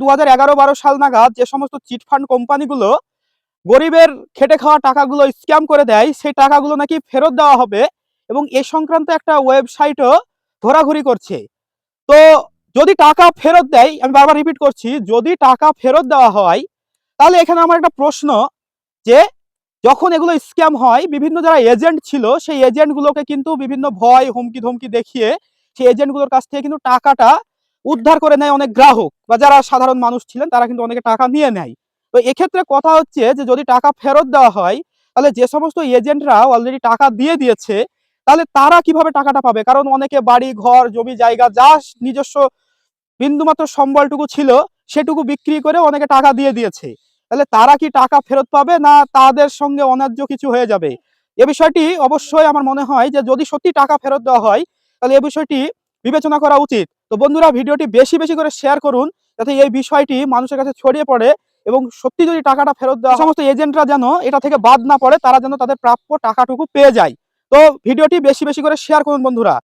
2011-12 সাল নাগাদ যে সমস্ত চিটফান্ড কোম্পানিগুলো গরিবের খেটে খাওয়া টাকাগুলো স্ক্যাম করে দেয়, সেই টাকাগুলো নাকি ফেরত দেওয়া হবে এবং এ সংক্রান্ত একটা ওয়েবসাইটও ঘোরাঘুরি করছে। তো যদি টাকা ফেরত দেয়, আমি বারবার রিপিট করছি, যদি টাকা ফেরত দেওয়া হয় তাহলে এখানে আমার একটা প্রশ্ন, যে যখন এগুলো স্ক্যাম হয় বিভিন্ন যারা এজেন্ট ছিল সেই এজেন্টগুলোকে কিন্তু বিভিন্ন ভয় হুমকি ধমকি দেখিয়ে সেই এজেন্টগুলোর কাছ থেকে কিন্তু টাকাটা উদ্ধার করে নেয় অনেক গ্রাহক বা যারা সাধারণ মানুষ ছিলেন, তারা কিন্তু অনেকে টাকা নিয়ে নেয়। তো এক্ষেত্রে কথা হচ্ছে যে যদি টাকা ফেরত দেওয়া হয় তাহলে যে সমস্ত এজেন্টরা অলরেডি টাকা দিয়ে দিয়েছে তাহলে তারা কিভাবে টাকাটা পাবে? কারণ অনেকে বাড়ি ঘর জমি জায়গা যা নিজস্ব বিন্দুমাত্র সম্বলটুকু ছিল সেটুকু বিক্রি করে অনেকে টাকা দিয়ে দিয়েছে, তাহলে তারা কি টাকা ফেরত পাবে না তাদের সঙ্গে অন্যায্য কিছু হয়ে যাবে? এ বিষয়টি অবশ্যই আমার মনে হয় যে যদি সত্যি টাকা ফেরত দেওয়া হয় তাহলে এই বিষয়টি বিবেচনা করা উচিত। তো বন্ধুরা, ভিডিওটি বেশি বেশি করে শেয়ার করুন যাতে এই বিষয়টি মানুষের কাছে ছড়িয়ে পড়ে এবং সত্যি যদি টাকাটা ফেরত দেওয়া সমস্ত এজেন্টরা যেন এটা থেকে বাদ না পড়ে, তারা যেন তাদের প্রাপ্য টাকাটুকু পেয়ে যায়। তো ভিডিওটি বেশি বেশি করে শেয়ার করুন বন্ধুরা।